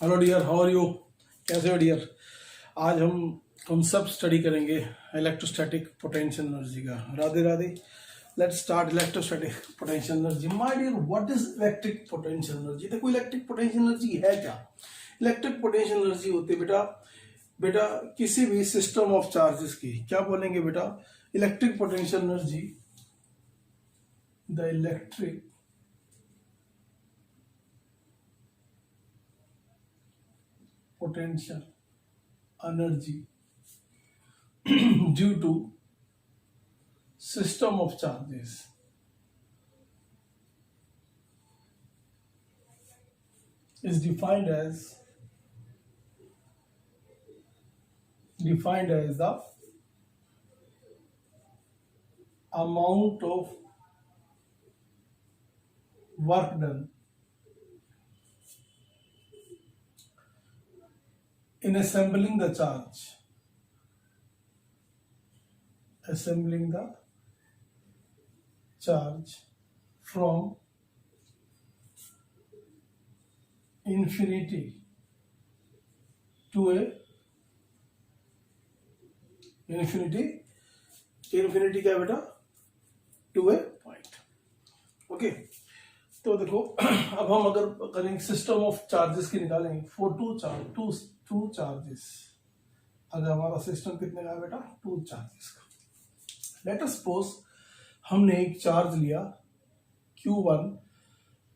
Hello dear, how are you? कैसे हो dear? आज हम कॉन्सेप्ट स्टडी करेंगे इलेक्ट्रोस्टैटिक पोटेंशियल एनर्जी का। Radhe Radhe. Let's start electrostatic potential energy. My dear, what is electric potential energy? देखो, electric potential energy है क्या? इलेक्ट्रिक पोटेंशियल एनर्जी होती है बेटा बेटा किसी भी सिस्टम ऑफ चार्जेस की। क्या बोलेंगे बेटा? Electric potential energy, the electric potential energy due to system of charges is defined as the amount of work done in assembling the charge from infinity to a infinity क्या बेटा? To A point. Okay, तो देखो अब हम अगर करेंगे system of charges की निकालेंगे फॉर टू चार्जेस। अगर हमारा सिस्टम कितने का है बेटा? टू चार्जेस का। लेट अस सपोज हमने एक चार्ज लिया Q1,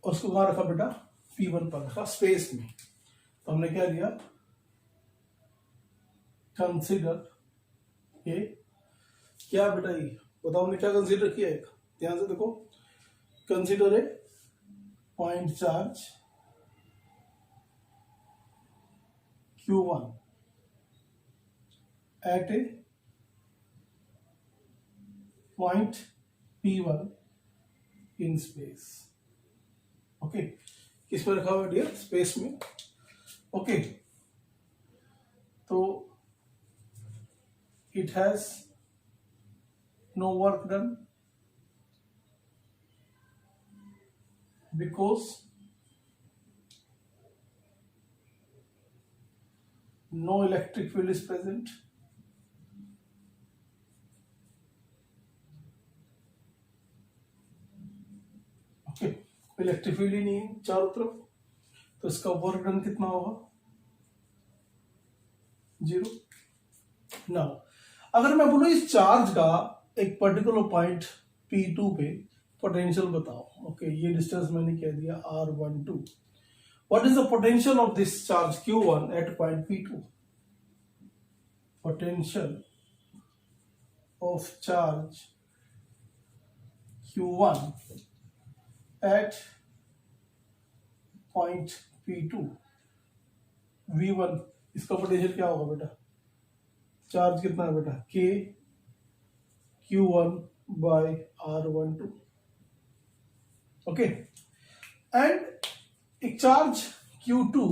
उसको कहाँ रखा बेटा? P1 पर रखा, स्पेस में। तो हमने क्या लिया? कंसिडर ये क्या बेटा? ये बताओ हमने क्या कंसिडर किया? एक ध्यान से देखो, consider a point charge Q1 at a point P1 in space। Okay, किस पर रखा हुआ डियर? स्पेस में। ओके, तो it has no work done because no electric field is present, okay, electric field ही नहीं है चारों तरफ, तो इसका वर्क डन कितना होगा? 0। नाउ अगर मैं बोलूं इस चार्ज का एक पर्टिकुलर पॉइंट P2 पे पोटेंशियल बताओ। ओके, ये डिस्टेंस मैंने कह दिया R12। What is the potential of this charge Q1 at point P2? Potential of charge Q1 at point P2 V1। इसका पोटेंशियल क्या होगा बेटा? चार्ज कितना है बेटा? K Q1 by R12। Okay, and एक चार्ज Q2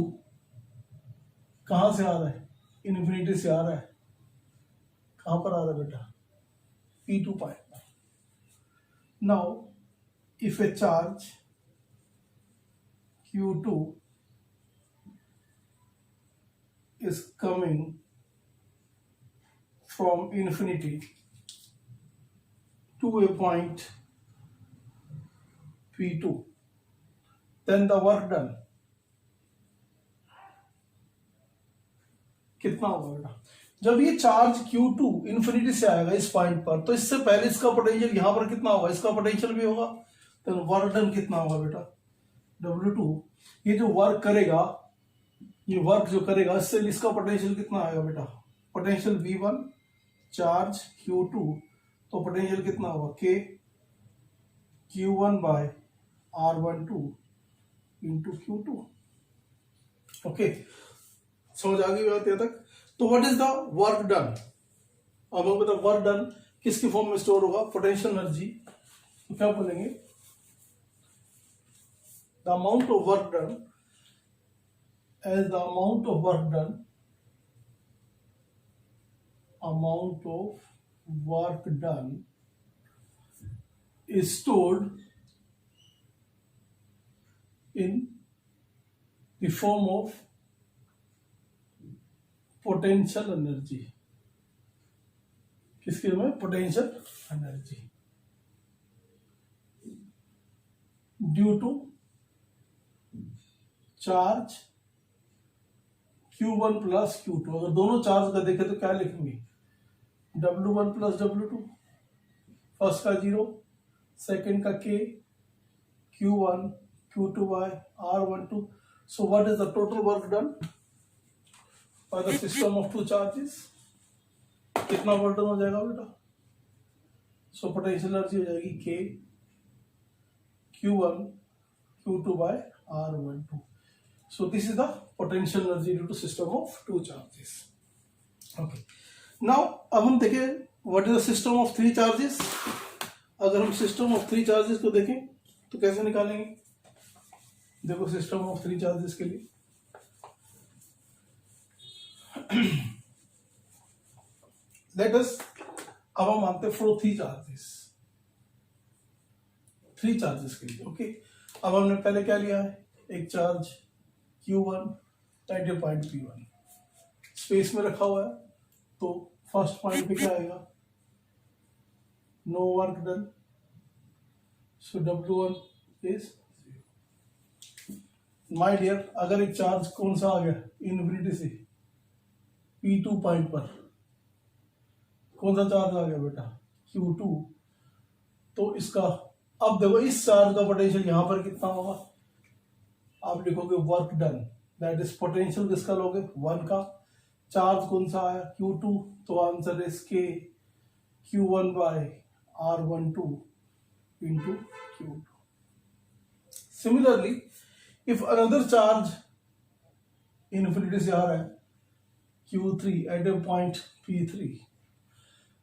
कहां से आ रहा है? इन्फिनिटी से आ रहा है। कहां पर आ रहा है बेटा? P2 पॉइंट पर। Now if A charge Q2 is coming from infinity to a point P2, then the work done कितना होगा बेटा? जब ये चार्ज Q2 इन्फिनिटी से आएगा इस पॉइंट पर, तो इससे पहले इसका पोटेंशियल यहां पर कितना होगा? इसका पोटेंशियल भी होगा, तो वर्क डन कितना होगा बेटा? W2। ये जो वर्क करेगा, ये वर्क जो करेगा, इससे इसका पोटेंशियल कितना आएगा बेटा? पोटेंशियल V1 चार्ज Q2, तो पोटेंशियल कितना होगा? K Q1 by R12 into Q2। Okay, समझ आ गई बात यहाँ तक? तो what is the work done? अब हम बता वर्क डन किसकी फॉर्म में स्टोर होगा? Potential energy. तो क्या बोलेंगे? The amount of work done as the amount of work done is stored in the form of potential energy, किसके में potential energy due to charge Q1 plus Q2। अगर दोनों charge का देखें तो क्या लिखेंगे, W1 प्लस W2, फर्स्ट का 0, सेकेंड का K, Q1 Q2 by R12। So what is the total work done by the system of two charges? कितना वर्क डन हो जाएगा बेटा? So पोटेंशियल एनर्जी हो जाएगी K Q1 Q2 by R12। So this is the potential energy due to system of two charges. Okay. Now अब हम देखें what is the system of three charges। अगर हम system of three charges को देखें तो कैसे निकालेंगे? देखो system of three charges के लिए let us, अब हम मानते हैं for three charges के लिए। ओके, अब हमने पहले क्या लिया है, एक चार्ज Q1 एट ए पॉइंट P1 स्पेस में रखा हुआ है, तो फर्स्ट पॉइंट पे क्या आएगा, no work done, so W1 is my dear. अगर एक चार्ज कौन सा आ गया इनफिनिटी से P2 पॉइंट पर, कौन सा चार्ज आ गया बेटा, Q2, तो इसका अब देखो इस चार्ज का पोटेंशियल यहां पर कितना होगा, आप लिखोगे work done, that is potential किसका लोगे 1 का, चार्ज कौन सा आया Q2, तो answer is K Q1 by R12 into Q2। Similarly if another charge infinity से आ रहा है Q3 एट ए पॉइंट P3,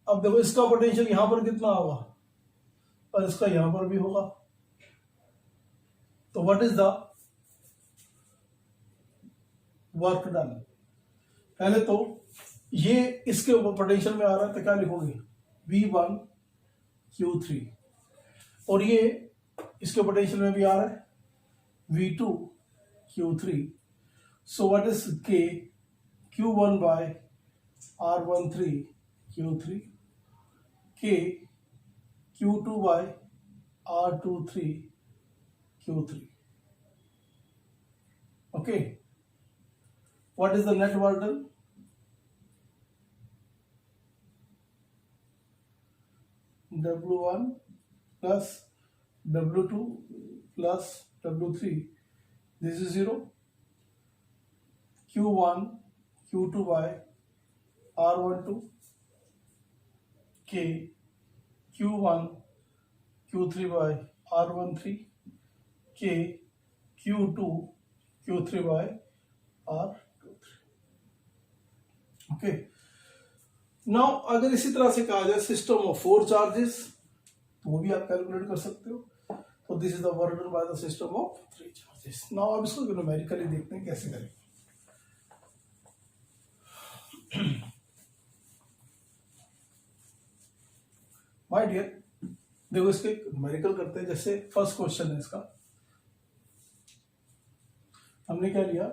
अब देखो इसका पोटेंशियल यहां पर कितना होगा और इसका यहां पर भी होगा, तो what is the work done. पहले तो ये इसके ऊपर पोटेंशियल में आ रहा है तो क्या लिखोगे V1 Q3, और ये इसके पोटेंशियल में भी आ रहा है V2 Q3। So what is K Q1 by R13 Q3, K Q2 by R23 Q3। Okay, what is the net work done? W1 plus W2 plus W3, this is 0, Q1 Q2 by R12, K Q1 Q3 by R13, K Q2 Q3 by R23। Okay, now अगर इसी तरह से कहा जाए system of 4 charges, तो वो भी आप कैलकुलेट कर सकते हो। तो this is the work done by the system of 3 charges. Now अब इसको न्यूमेरिकली देखते हैं कैसे करें। माय डियर, देखो इसके न्यूमेरिकल करते हैं। जैसे फर्स्ट क्वेश्चन है इसका, हमने क्या लिया,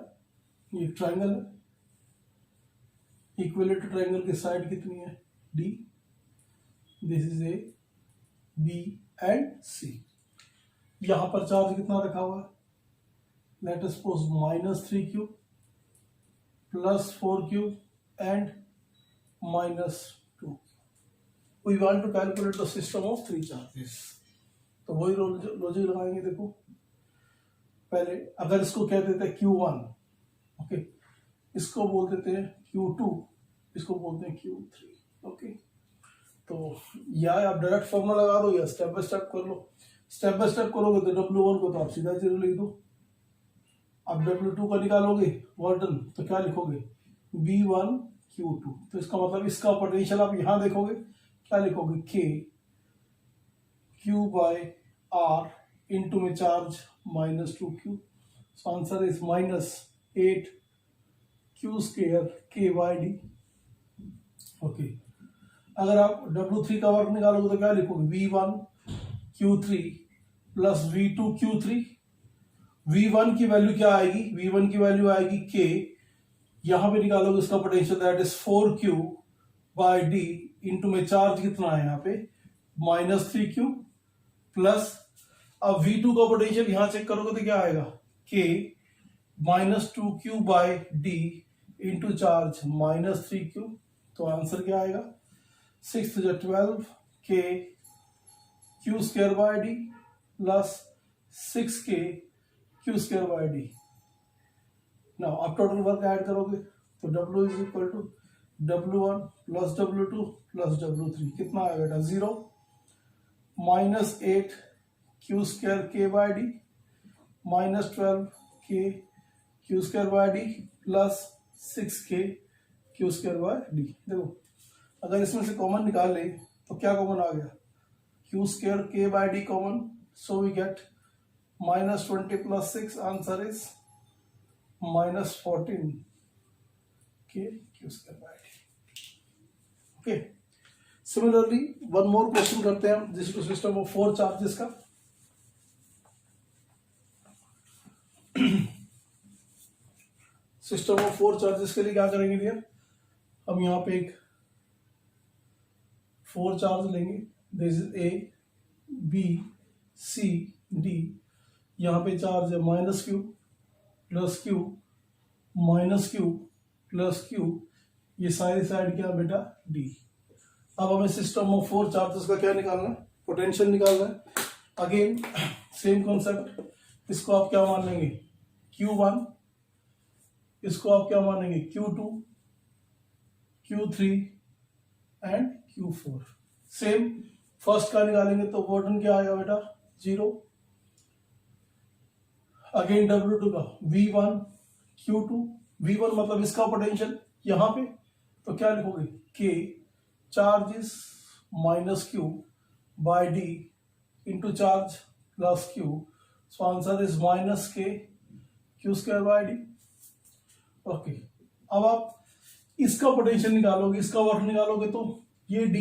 ये ट्रायंगल है, इक्विलेटरल ट्रायंगल की साइड कितनी है D, this is A B and C। यहां पर चार्ज कितना रखा हुआ है, let us suppose -3Q +4Q and -2Q। We want to calculate the system of 3 charges. तो वही लॉजिक लगाएंगे। देखो पहले अगर इसको कह देते हैं Q1, ओके, इसको बोल देते हैं Q2, इसको बोलते हैं Q3। ओके, तो या आप डायरेक्ट फॉर्मूला लगा दो या स्टेप बाय स्टेप कर लो। स्टेप बाय स्टेप करोगे तो W1 को तो आप सीधा 0 लिख दो। अब W2 का निकालोगे वर्डन, तो क्या लिखोगे B1 Q2। तो इसका मतलब इसका पोटेंशियल आप यहां देखोगे, क्या लिखोगे K Q by R into में charge -2Q। So answer is -8Q² K/D। Okay, अगर आप W3 का वर्क निकालोगे तो क्या लिखोगे V1 Q3 plus V2 Q3। V1 की वैल्यू क्या आएगी, V1 की वैल्यू आएगी K यहां पे निकालोगे उसका potential, that is 4q by D into में चार्ज कितना है यहाँ पे -3q प्लस, अब V2 का पोटेंशियल यहां चेक करोगे तो क्या आएगा, k -2q by D into charge -3q, तो आंसर क्या आएगा 6 to 12 k q square by D plus 6k q square by D. Now आप टोटल वर्क ऐड करोगे तो W is equal to W1 plus W2 plus W3 कितना आएगा बेटा 0 -8 q square k by D -12 k q square by D plus 6k q square by D. देखो अगर इसमें से कॉमन निकाल ले तो क्या कॉमन आ गया, q square k by D common, so we get -20 plus 6, answer is -14 k q square by D. Okay, similarly one more question करते हैं हम, this two system of 4 charges का। सिस्टम ऑफ 4 चार्जेस के लिए क्या करेंगे डियर, हम यहाँ पे एक 4 चार्ज लेंगे, this is A B C D, यहाँ पे चार्ज है -q plus q minus q plus q, ये सारी साइड क्या बेटा D। अब हमें सिस्टम ऑफ 4 चार्जेस का क्या निकालना है, पोटेंशियल निकालना है। अगेन सेम कॉन्सेप्ट, इसको आप क्या मान लेंगे Q1, इसको आप क्या मानेंगे Q2, Q3 and Q4। Same first का निकालेंगे तो पोर्टन क्या आएगा बेटा 0। अगेन W2 का V1 Q2, V1 मतलब इसका पोटेंशियल यहां पे, तो क्या लिखोगे K charge is -q by D into charge plus q, so answer is -k q square by D. Okay, अब आप इसका पोटेंशियल निकालोगे, इसका वर्क निकालोगे तो ये D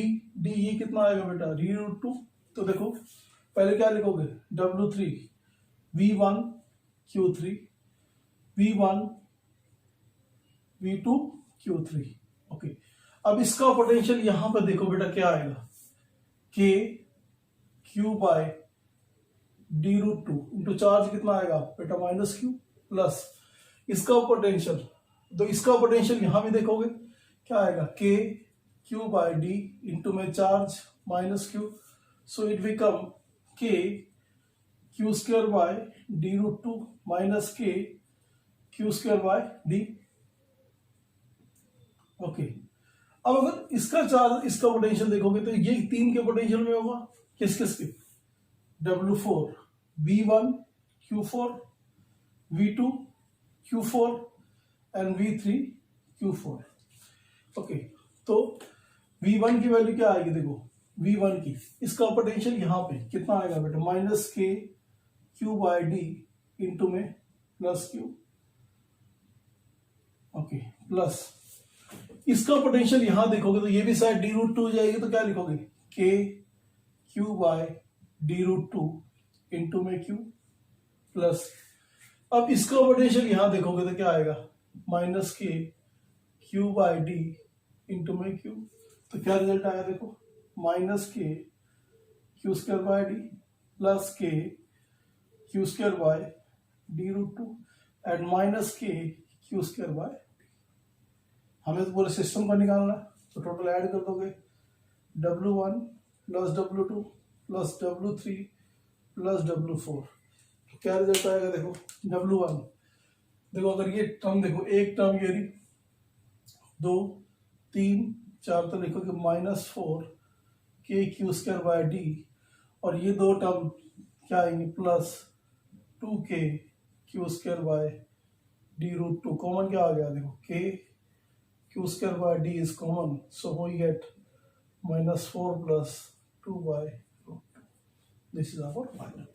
ये कितना आएगा बेटा √2। तो देखो पहले क्या लिखोगे W3 V1 Q3 V1 V2 Q3। Okay, अब इसका पोटेंशियल यहां पर देखो बेटा क्या आएगा K Q by D√2 into charge कितना आएगा बेटा -q प्लस इसका पोटेंशियल, तो इसका पोटेंशियल यहां भी देखोगे क्या आएगा K Q by D into में charge -q, so it become K Q square by D√2 minus K Q square by D। Okay, अब अगर इसका चार्ज इसका पोटेंशियल देखोगे तो ये 3 के पोटेंशियल में होगा, किस किस के W4 V1 Q4 V2 Q4 and V3 Q4। Okay, तो V1 की वैल्यू क्या आएगी, देखो V1 की इसका पोटेंशियल यहां पे कितना आएगा बेटा -k Q by D into में प्लस q। ओके, प्लस इसका पोटेंशियल यहां देखोगे तो ये भी साइड D√2 हो जाएगी, तो क्या लिखोगे K Q by D√2 into में q प्लस, अब इसका पोटेंशियल यहां देखोगे तो क्या आएगा -k Q by D into में q, तो क्या रिजल्ट आया देखो -k Q square by D plus k Q square by D√2 and -k Q square by D। हमें तो पूरे सिस्टम का निकालना है, तो टोटल ऐड कर दोगे W1 plus W2 plus W3 plus W4, तो क्या रिजल्ट आएगा देखो W1, देखो अगर ये टर्म देखो, एक टर्म ये रही 2 3 4, तो लिखोगे -4 k Q square by D, और ये दो टर्म क्या आएंगे plus 2k Q square by D√2। Common क्या आ गया देखो k Q square by D is common, so we get -4 plus 2 by √2। This is our final.